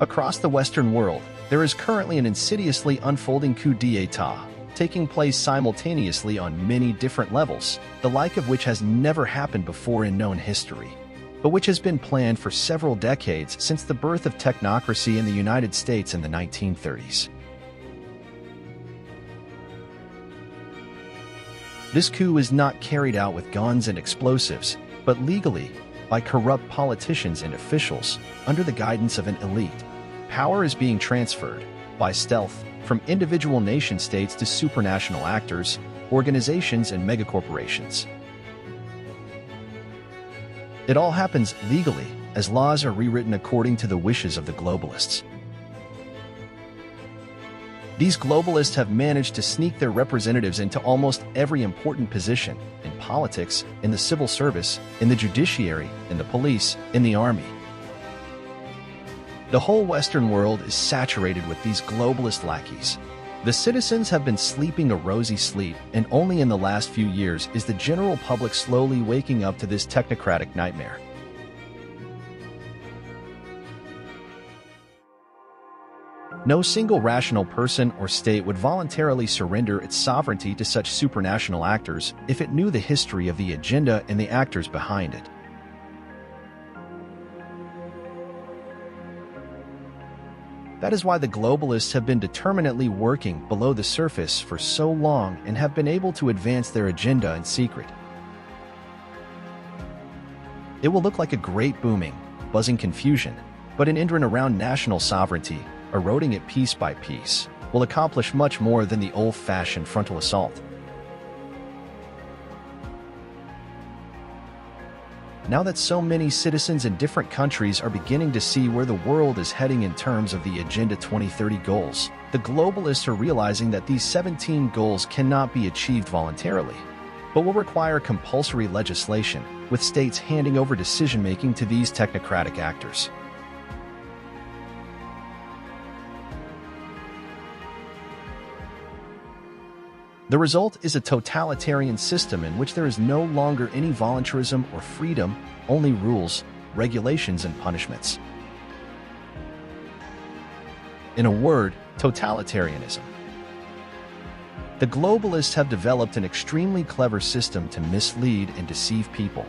Across the Western world, there is currently an insidiously unfolding coup d'etat, taking place simultaneously on many different levels, the like of which has never happened before in known history, but which has been planned for several decades since the birth of technocracy in the United States in the 1930s. This coup is not carried out with guns and explosives, but legally, by corrupt politicians and officials, under the guidance of an elite. Power is being transferred, by stealth, from individual nation-states to supranational actors, organizations, and megacorporations. It all happens legally, as laws are rewritten according to the wishes of the globalists. These globalists have managed to sneak their representatives into almost every important position, in politics, in the civil service, in the judiciary, in the police, in the army. The whole Western world is saturated with these globalist lackeys. The citizens have been sleeping a rosy sleep, and only in the last few years is the general public slowly waking up to this technocratic nightmare. No single rational person or state would voluntarily surrender its sovereignty to such supranational actors if it knew the history of the agenda and the actors behind it. That is why the globalists have been determinedly working below the surface for so long and have been able to advance their agenda in secret. It will look like a great booming, buzzing confusion, but in and around national sovereignty, eroding it piece by piece, will accomplish much more than the old-fashioned frontal assault. Now that so many citizens in different countries are beginning to see where the world is heading in terms of the Agenda 2030 goals, the globalists are realizing that these 17 goals cannot be achieved voluntarily, but will require compulsory legislation, with states handing over decision-making to these technocratic actors. The result is a totalitarian system in which there is no longer any voluntarism or freedom, only rules, regulations, and punishments. In a word, totalitarianism. The globalists have developed an extremely clever system to mislead and deceive people.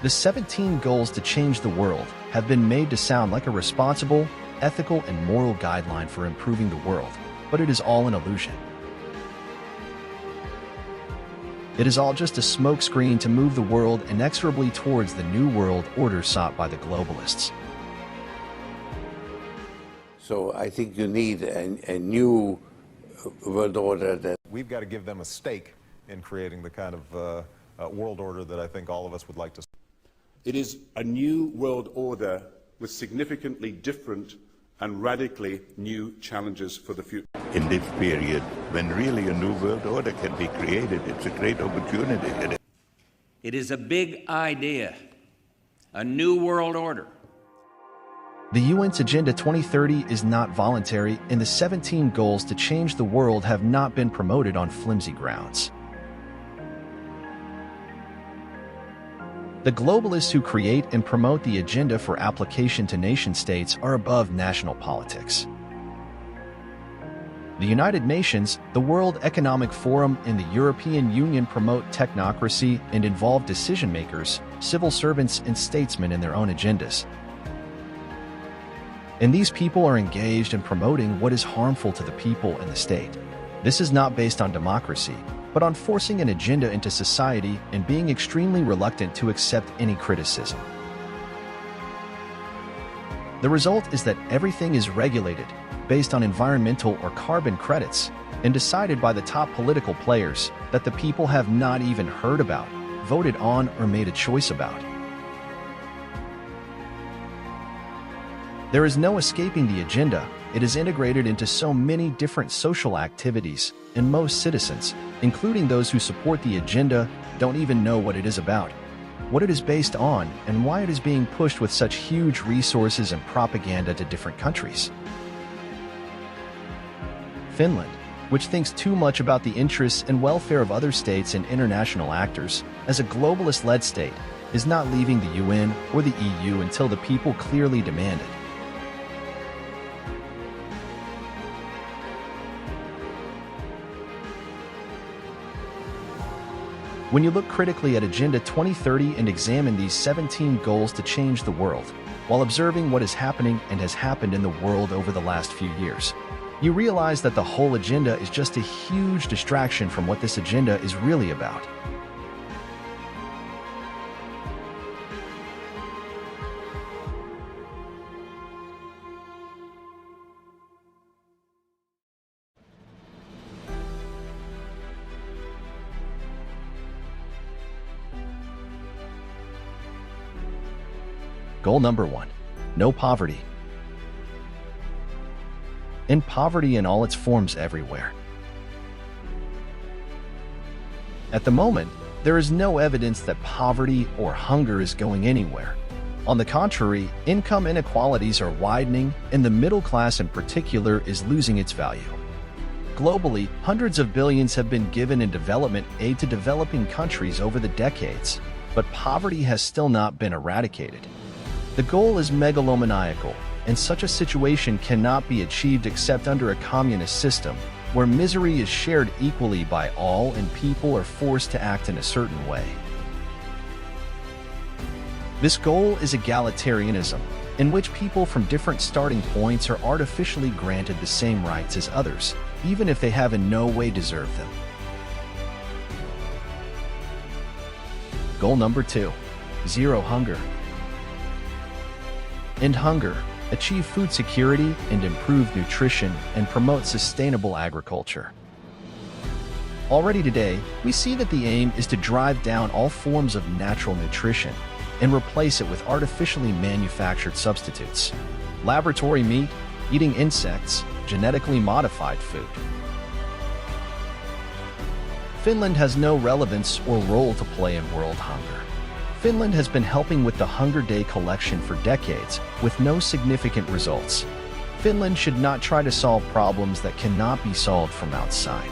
The 17 goals to change the world have been made to sound like a responsible, ethical, and moral guideline for improving the world, but it is all an illusion. It is all just a smokescreen to move the world inexorably towards the new world order sought by the globalists. So I think you need a new world order. We've got to give them a stake in creating the kind of world order that I think all of us would like to see. It is a new world order with significantly different and radically new challenges for the future. In this period, when really a new world order can be created, it's a great opportunity. It is a big idea, a new world order. The UN's Agenda 2030 is not voluntary, and the 17 goals to change the world have not been promoted on flimsy grounds. The globalists who create and promote the agenda for application to nation-states are above national politics. The United Nations, the World Economic Forum, and the European Union promote technocracy and involve decision-makers, civil servants, and statesmen in their own agendas. And these people are engaged in promoting what is harmful to the people and the state. This is not based on democracy, but on forcing an agenda into society and being extremely reluctant to accept any criticism. The result is that everything is regulated, based on environmental or carbon credits, and decided by the top political players that the people have not even heard about, voted on, or made a choice about. There is no escaping the agenda. It is integrated into so many different social activities, and most citizens, including those who support the agenda, don't even know what it is about, what it is based on, and why it is being pushed with such huge resources and propaganda to different countries. Finland, which thinks too much about the interests and welfare of other states and international actors, as a globalist-led state, is not leaving the UN or the EU until the people clearly demand it. When you look critically at Agenda 2030 and examine these 17 goals to change the world, while observing what is happening and has happened in the world over the last few years, you realize that the whole agenda is just a huge distraction from what this agenda is really about. Goal number 1. No poverty. End poverty in all its forms everywhere. At the moment, there is no evidence that poverty or hunger is going anywhere. On the contrary, income inequalities are widening, and the middle class in particular is losing its value. Globally, hundreds of billions have been given in development aid to developing countries over the decades, but poverty has still not been eradicated. The goal is megalomaniacal, and such a situation cannot be achieved except under a communist system, where misery is shared equally by all and people are forced to act in a certain way. This goal is egalitarianism, in which people from different starting points are artificially granted the same rights as others, even if they have in no way deserved them. Goal number 2. Zero hunger. End hunger, achieve food security and improve nutrition, and promote sustainable agriculture. Already today, we see that the aim is to drive down all forms of natural nutrition and replace it with artificially manufactured substitutes. Laboratory meat, eating insects, genetically modified food. Finland has no relevance or role to play in world hunger. Finland has been helping with the Hunger Day collection for decades, with no significant results. Finland should not try to solve problems that cannot be solved from outside.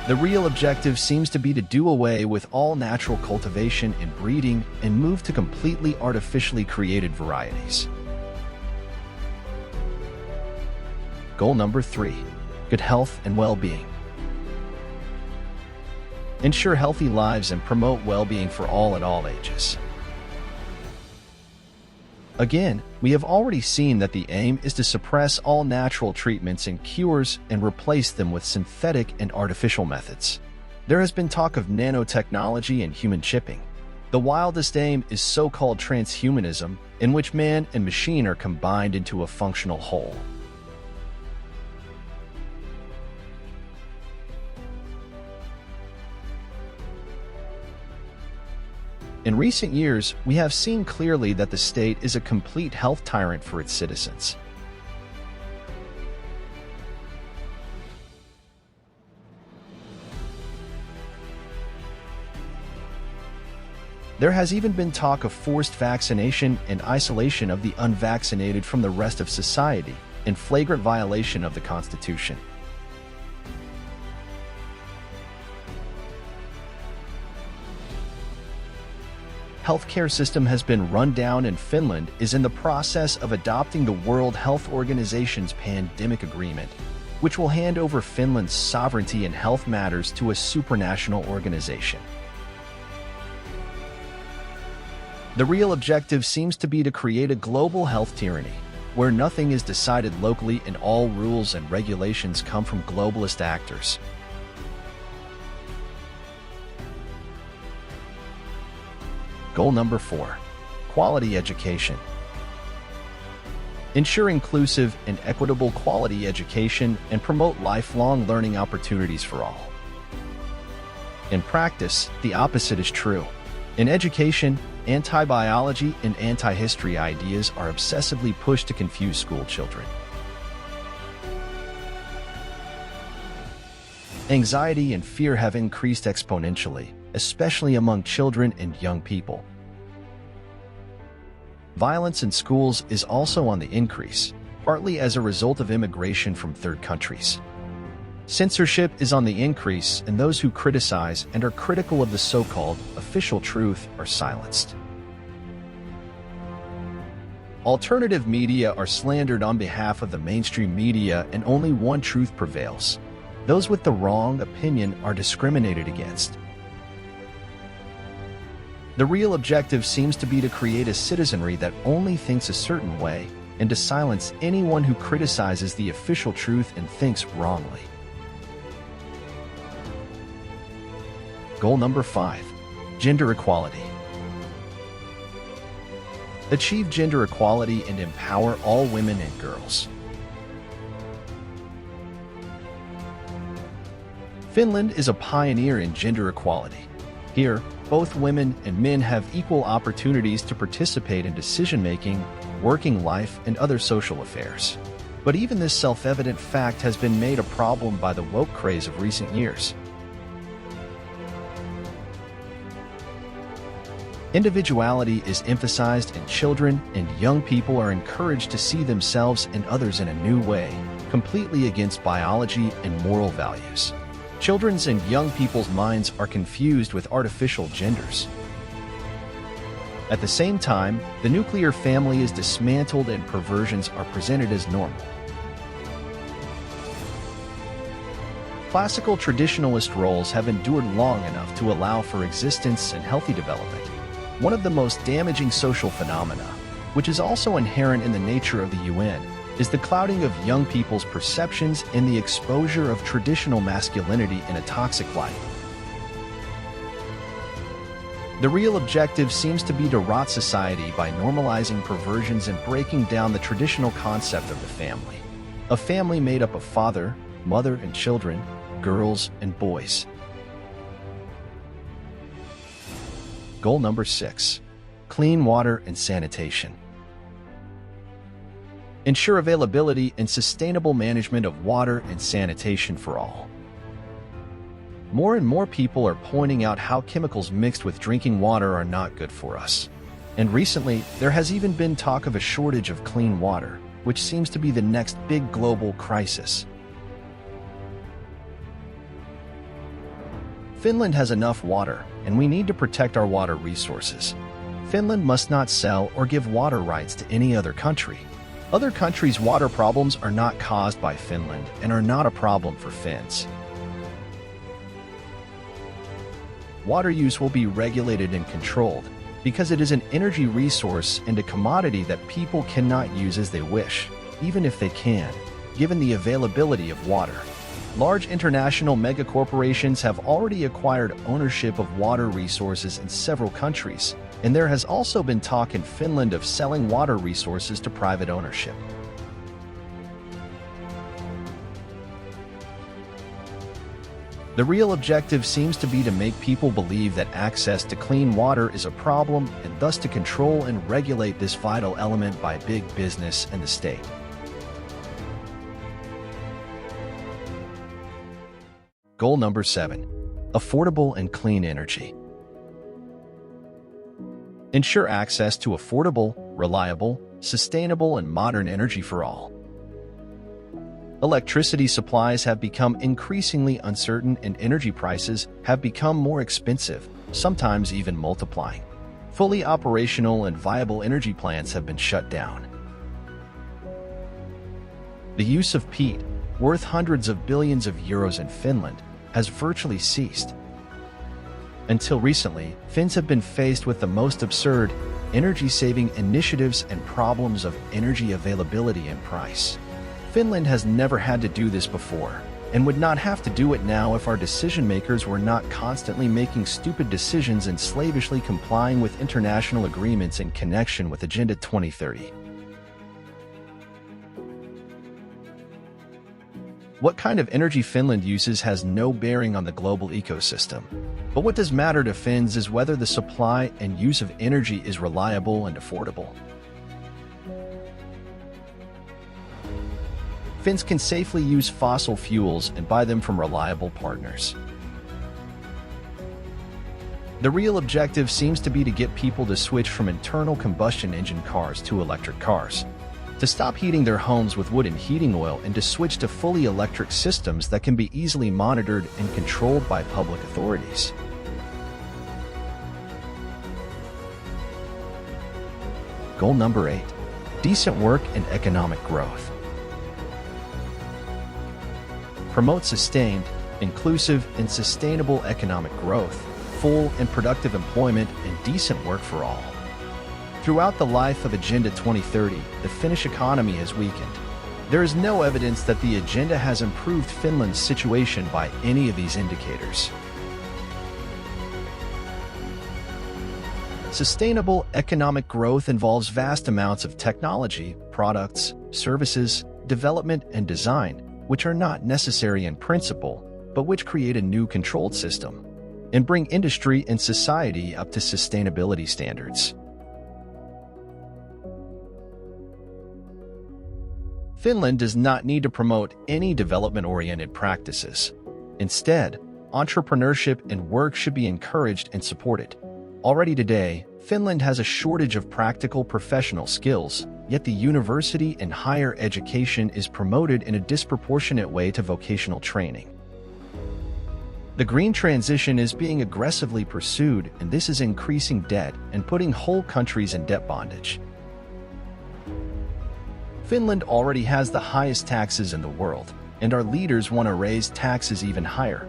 The real objective seems to be to do away with all natural cultivation and breeding and move to completely artificially created varieties. Goal number 3. Good health and well-being. Ensure healthy lives and promote well-being for all at all ages. Again, we have already seen that the aim is to suppress all natural treatments and cures and replace them with synthetic and artificial methods. There has been talk of nanotechnology and human chipping. The wildest aim is so-called transhumanism, in which man and machine are combined into a functional whole. In recent years, we have seen clearly that the state is a complete health tyrant for its citizens. There has even been talk of forced vaccination and isolation of the unvaccinated from the rest of society, in flagrant violation of the Constitution. Healthcare system has been run down, and Finland is in the process of adopting the World Health Organization's pandemic agreement, which will hand over Finland's sovereignty in health matters to a supranational organization. The real objective seems to be to create a global health tyranny, where nothing is decided locally and all rules and regulations come from globalist actors. Goal number 4. Quality education. Ensure inclusive and equitable quality education and promote lifelong learning opportunities for all. In practice, the opposite is true. In education, anti-biology and anti-history ideas are obsessively pushed to confuse school children. Anxiety and fear have increased exponentially, especially among children and young people. Violence in schools is also on the increase, partly as a result of immigration from third countries. Censorship is on the increase, and those who criticize and are critical of the so-called official truth are silenced. Alternative media are slandered on behalf of the mainstream media, and only one truth prevails. Those with the wrong opinion are discriminated against. The real objective seems to be to create a citizenry that only thinks a certain way and to silence anyone who criticizes the official truth and thinks wrongly. Goal number 5. Gender equality. Achieve gender equality and empower all women and girls. Finland is a pioneer in gender equality. Here, both women and men have equal opportunities to participate in decision-making, working life, and other social affairs. But even this self-evident fact has been made a problem by the woke craze of recent years. Individuality is emphasized, and children and young people are encouraged to see themselves and others in a new way, completely against biology and moral values. Children's and young people's minds are confused with artificial genders. At the same time, the nuclear family is dismantled and perversions are presented as normal. Classical traditionalist roles have endured long enough to allow for existence and healthy development. One of the most damaging social phenomena, which is also inherent in the nature of the UN, is the clouding of young people's perceptions and the exposure of traditional masculinity in a toxic light. The real objective seems to be to rot society by normalizing perversions and breaking down the traditional concept of the family. A family made up of father, mother, and children, girls and boys. Goal number 6. Clean water and sanitation. Ensure availability and sustainable management of water and sanitation for all. More and more people are pointing out how chemicals mixed with drinking water are not good for us. And recently, there has even been talk of a shortage of clean water, which seems to be the next big global crisis. Finland has enough water, and we need to protect our water resources. Finland must not sell or give water rights to any other country. Other countries' water problems are not caused by Finland and are not a problem for Finns. Water use will be regulated and controlled because it is an energy resource and a commodity that people cannot use as they wish, even if they can, given the availability of water. Large international megacorporations have already acquired ownership of water resources in several countries, and there has also been talk in Finland of selling water resources to private ownership. The real objective seems to be to make people believe that access to clean water is a problem, and thus to control and regulate this vital element by big business and the state. Goal number 7. Affordable and clean energy. Ensure access to affordable, reliable, sustainable, and modern energy for all. Electricity supplies have become increasingly uncertain and energy prices have become more expensive, sometimes even multiplying. Fully operational and viable energy plants have been shut down. The use of peat, worth hundreds of billions of euros in Finland, has virtually ceased. Until recently, Finns have been faced with the most absurd, energy-saving initiatives and problems of energy availability and price. Finland has never had to do this before, and would not have to do it now if our decision-makers were not constantly making stupid decisions and slavishly complying with international agreements in connection with Agenda 2030. What kind of energy Finland uses has no bearing on the global ecosystem. But what does matter to Finns is whether the supply and use of energy is reliable and affordable. Finns can safely use fossil fuels and buy them from reliable partners. The real objective seems to be to get people to switch from internal combustion engine cars to electric cars, to stop heating their homes with wood and heating oil, and to switch to fully electric systems that can be easily monitored and controlled by public authorities. Goal number 8. Decent work and economic growth. Promote sustained, inclusive, and sustainable economic growth, full and productive employment, and decent work for all. Throughout the life of Agenda 2030, the Finnish economy has weakened. There is no evidence that the agenda has improved Finland's situation by any of these indicators. Sustainable economic growth involves vast amounts of technology, products, services, development, and design, which are not necessary in principle, but which create a new controlled system and bring industry and society up to sustainability standards. Finland does not need to promote any development-oriented practices. Instead, entrepreneurship and work should be encouraged and supported. Already today, Finland has a shortage of practical professional skills, yet the university and higher education is promoted in a disproportionate way to vocational training. The green transition is being aggressively pursued, and this is increasing debt and putting whole countries in debt bondage. Finland already has the highest taxes in the world, and our leaders want to raise taxes even higher.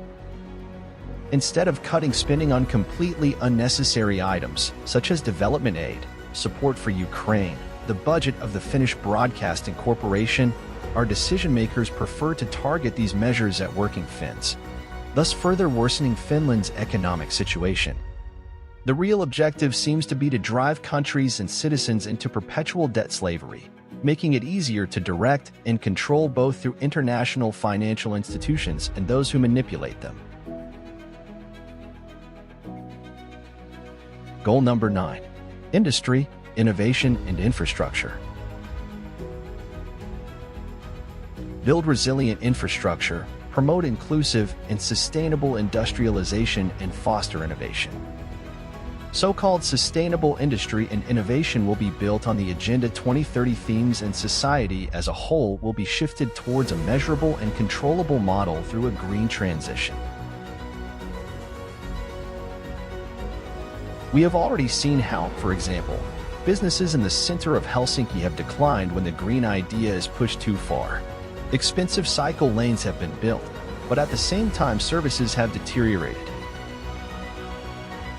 Instead of cutting spending on completely unnecessary items, such as development aid, support for Ukraine, the budget of the Finnish Broadcasting Corporation, our decision-makers prefer to target these measures at working Finns, thus further worsening Finland's economic situation. The real objective seems to be to drive countries and citizens into perpetual debt slavery, making it easier to direct and control both through international financial institutions and those who manipulate them. Goal number 9. Industry, innovation, and infrastructure. Build resilient infrastructure, promote inclusive and sustainable industrialization, and foster innovation. So-called sustainable industry and innovation will be built on the Agenda 2030 themes, and society as a whole will be shifted towards a measurable and controllable model through a green transition. We have already seen how, for example, businesses in the center of Helsinki have declined when the green idea is pushed too far. Expensive cycle lanes have been built, but at the same time services have deteriorated.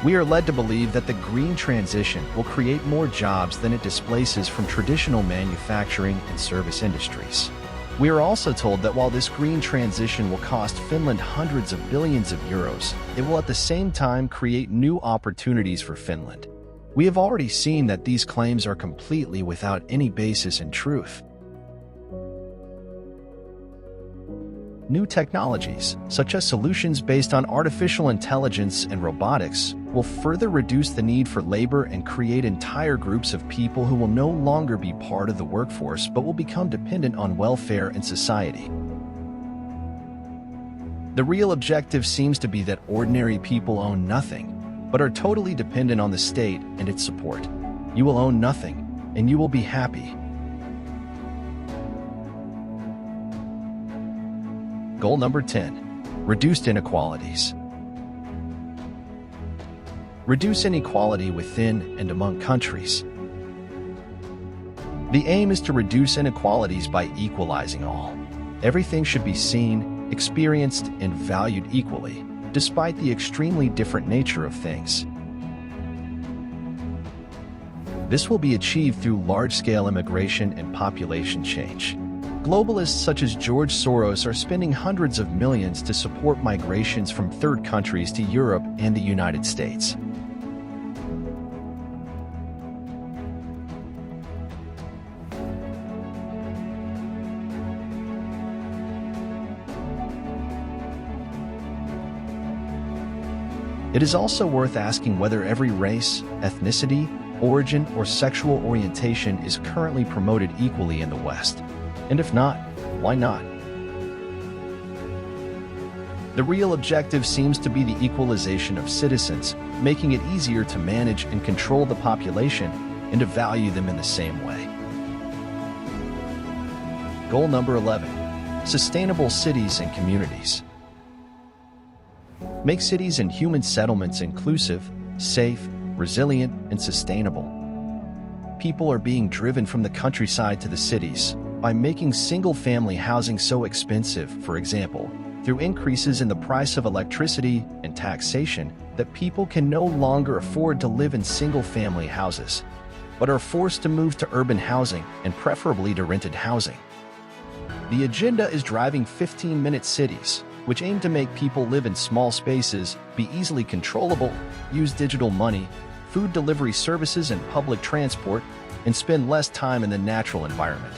We are led to believe that the green transition will create more jobs than it displaces from traditional manufacturing and service industries. We are also told that while this green transition will cost Finland hundreds of billions of euros, it will at the same time create new opportunities for Finland. We have already seen that these claims are completely without any basis in truth. New technologies, such as solutions based on artificial intelligence and robotics, will further reduce the need for labor and create entire groups of people who will no longer be part of the workforce but will become dependent on welfare and society. The real objective seems to be that ordinary people own nothing, but are totally dependent on the state and its support. You will own nothing, and you will be happy. Goal number 10. Reduced inequalities. Reduce inequality within and among countries. The aim is to reduce inequalities by equalizing all. Everything should be seen, experienced, and valued equally, despite the extremely different nature of things. This will be achieved through large-scale immigration and population change. Globalists such as George Soros are spending hundreds of millions to support migrations from third countries to Europe and the United States. It is also worth asking whether every race, ethnicity, origin, or sexual orientation is currently promoted equally in the West. And if not, why not? The real objective seems to be the equalization of citizens, making it easier to manage and control the population and to value them in the same way. Goal number 11. Sustainable cities and communities. Make cities and human settlements inclusive, safe, resilient, and sustainable. People are being driven from the countryside to the cities by making single-family housing so expensive, for example, through increases in the price of electricity and taxation, that people can no longer afford to live in single-family houses, but are forced to move to urban housing and preferably to rented housing. The agenda is driving 15-minute cities, which aim to make people live in small spaces, be easily controllable, use digital money, food delivery services and public transport, and spend less time in the natural environment.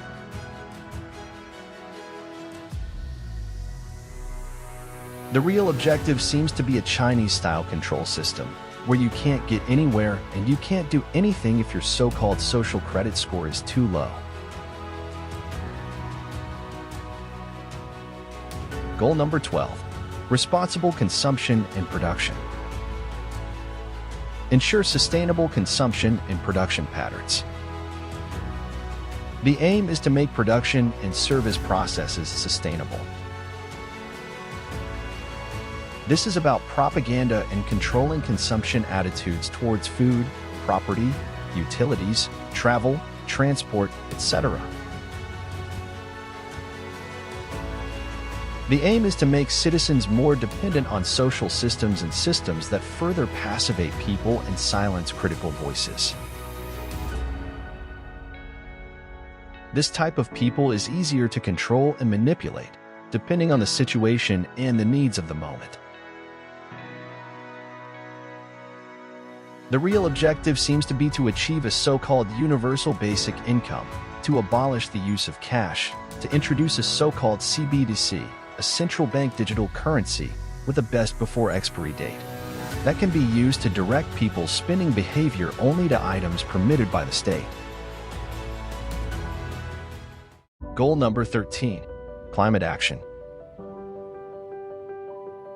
The real objective seems to be a Chinese-style control system, where you can't get anywhere and you can't do anything if your so-called social credit score is too low. Goal number 12. Responsible consumption and production. Ensure sustainable consumption and production patterns. The aim is to make production and service processes sustainable. This is about propaganda and controlling consumption attitudes towards food, property, utilities, travel, transport, etc. The aim is to make citizens more dependent on social systems and systems that further passivate people and silence critical voices. This type of people is easier to control and manipulate, depending on the situation and the needs of the moment. The real objective seems to be to achieve a so-called universal basic income, to abolish the use of cash, to introduce a so-called CBDC, a central bank digital currency with a best before expiry date that can be used to direct people's spending behavior only to items permitted by the state. Goal number 13. Climate action.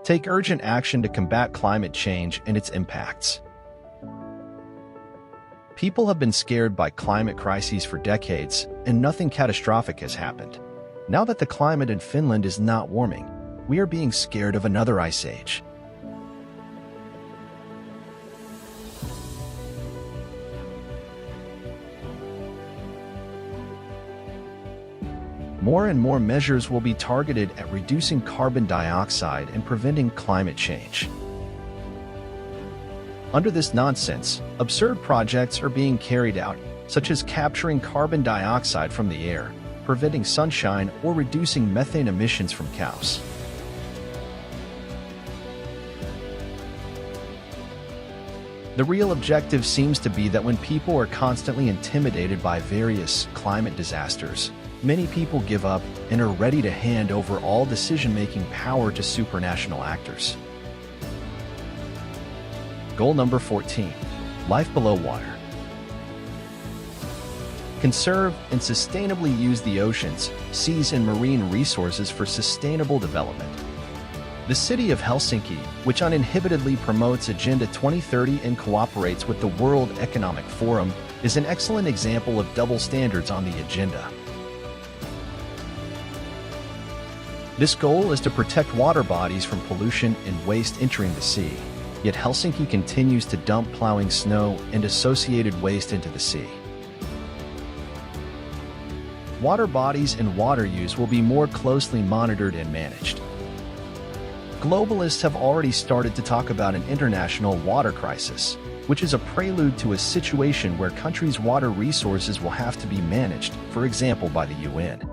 Take urgent action to combat climate change and its impacts. People have been scared by climate crises for decades, and nothing catastrophic has happened. Now that the climate in Finland is not warming, we are being scared of another ice age. More and more measures will be targeted at reducing carbon dioxide and preventing climate change. Under this nonsense, absurd projects are being carried out, such as capturing carbon dioxide from the air, preventing sunshine, or reducing methane emissions from cows. The real objective seems to be that when people are constantly intimidated by various climate disasters, many people give up and are ready to hand over all decision-making power to supranational actors. Goal number 14. Life below water. Conserve and sustainably use the oceans, seas, and marine resources for sustainable development. The city of Helsinki, which uninhibitedly promotes Agenda 2030 and cooperates with the World Economic Forum, is an excellent example of double standards on the agenda. This goal is to protect water bodies from pollution and waste entering the sea, yet Helsinki continues to dump plowing snow and associated waste into the sea. Water bodies and water use will be more closely monitored and managed. Globalists have already started to talk about an international water crisis, which is a prelude to a situation where countries' water resources will have to be managed, for example by the UN,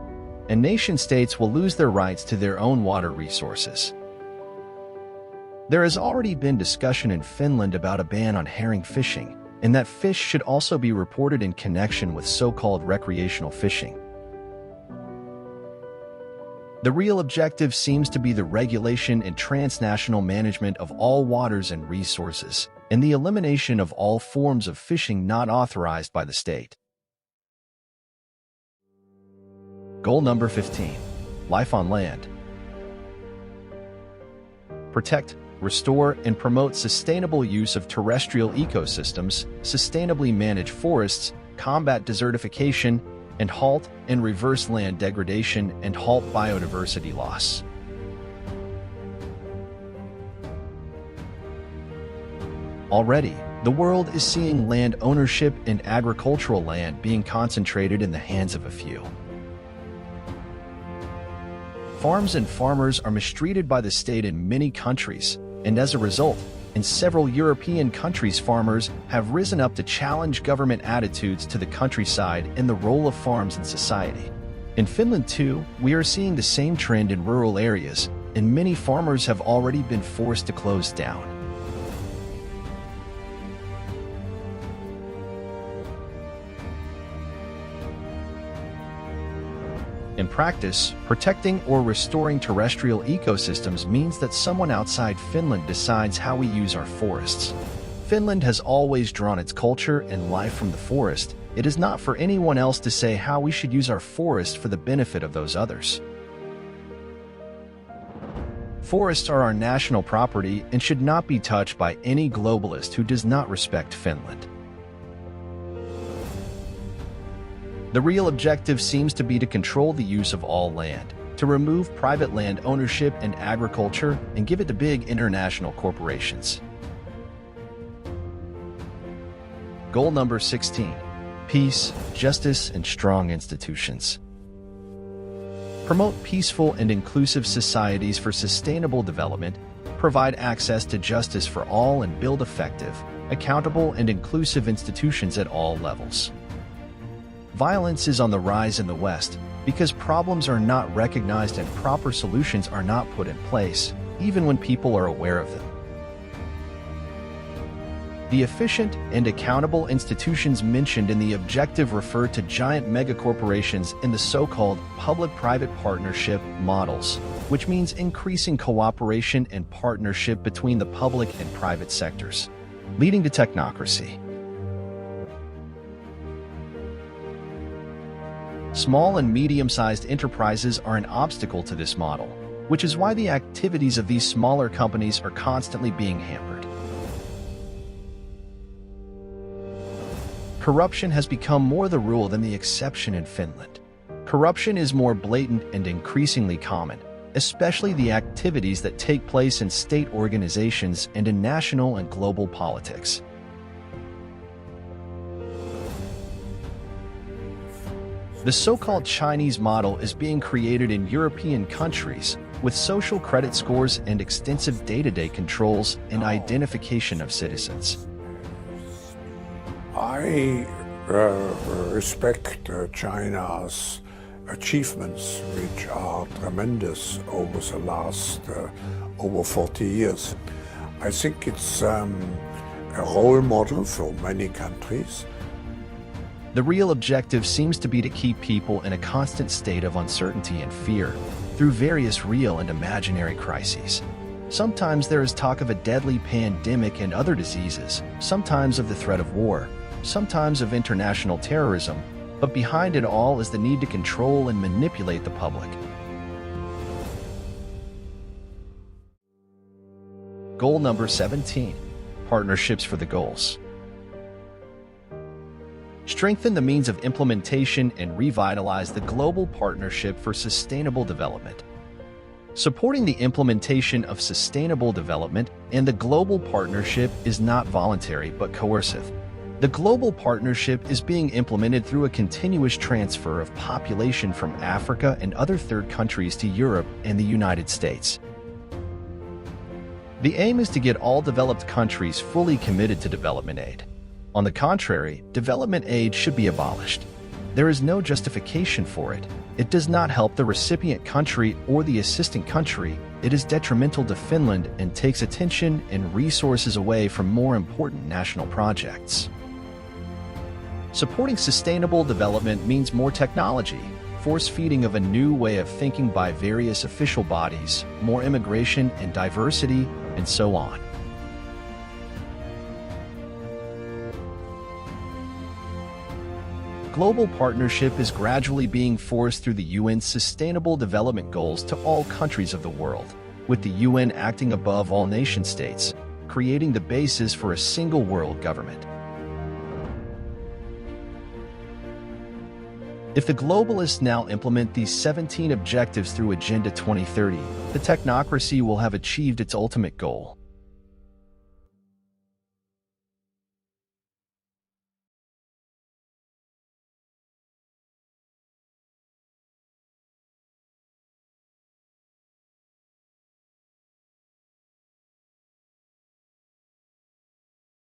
and nation-states will lose their rights to their own water resources. There has already been discussion in Finland about a ban on herring fishing, and that fish should also be reported in connection with so-called recreational fishing. The real objective seems to be the regulation and transnational management of all waters and resources, and the elimination of all forms of fishing not authorized by the state. Goal number 15. Life on land. protect, restore, and promote sustainable use of terrestrial ecosystems, sustainably manage forests, combat desertification, and halt and reverse land degradation and halt biodiversity loss. Already, the world is seeing land ownership and agricultural land being concentrated in the hands of a few. Farms and farmers are mistreated by the state in many countries, and as a result, in several European countries, farmers have risen up to challenge government attitudes to the countryside and the role of farms in society. In Finland, too, we are seeing the same trend in rural areas, and many farmers have already been forced to close down. In practice, protecting or restoring terrestrial ecosystems means that someone outside Finland decides how we use our forests. Finland has always drawn its culture and life from the forest. It is not for anyone else to say how we should use our forest for the benefit of those others. Forests are our national property and should not be touched by any globalist who does not respect Finland. The real objective seems to be to control the use of all land, to remove private land ownership and agriculture and give it to big international corporations. Goal number 16. Peace, justice, and strong institutions. Promote peaceful and inclusive societies for sustainable development, provide access to justice for all, and build effective, accountable, and inclusive institutions at all levels. Violence is on the rise in the West because problems are not recognized and proper solutions are not put in place, even when people are aware of them. The efficient and accountable institutions mentioned in the objective refer to giant megacorporations in the so-called public-private partnership models, which means increasing cooperation and partnership between the public and private sectors, leading to technocracy. Small and medium-sized enterprises are an obstacle to this model, which is why the activities of these smaller companies are constantly being hampered. Corruption has become more the rule than the exception in Finland. Corruption is more blatant and increasingly common, especially the activities that take place in state organizations and in national and global politics. The so-called Chinese model is being created in European countries with social credit scores and extensive day-to-day controls and identification of citizens. I respect China's achievements, which are tremendous over the last over 40 years. I think it's a role model for many countries. The real objective seems to be to keep people in a constant state of uncertainty and fear through various real and imaginary crises. Sometimes there is talk of a deadly pandemic and other diseases, sometimes of the threat of war, sometimes of international terrorism, but behind it all is the need to control and manipulate the public. Goal number 17. Partnerships for the goals. Strengthen the means of implementation and revitalize the global partnership for sustainable development. Supporting the implementation of sustainable development and the global partnership is not voluntary but coercive. The global partnership is being implemented through a continuous transfer of population from Africa and other third countries to Europe and the United States. The aim is to get all developed countries fully committed to development aid. On the contrary, development aid should be abolished. There is no justification for it. It does not help the recipient country or the assisting country. It is detrimental to Finland and takes attention and resources away from more important national projects. Supporting sustainable development means more technology, force-feeding of a new way of thinking by various official bodies, more immigration and diversity, and so on. Global partnership is gradually being forced through the UN's Sustainable Development Goals to all countries of the world. with the UN acting above all nation-states, creating the basis for a single world government. If the globalists now implement these 17 objectives through Agenda 2030, the technocracy will have achieved its ultimate goal.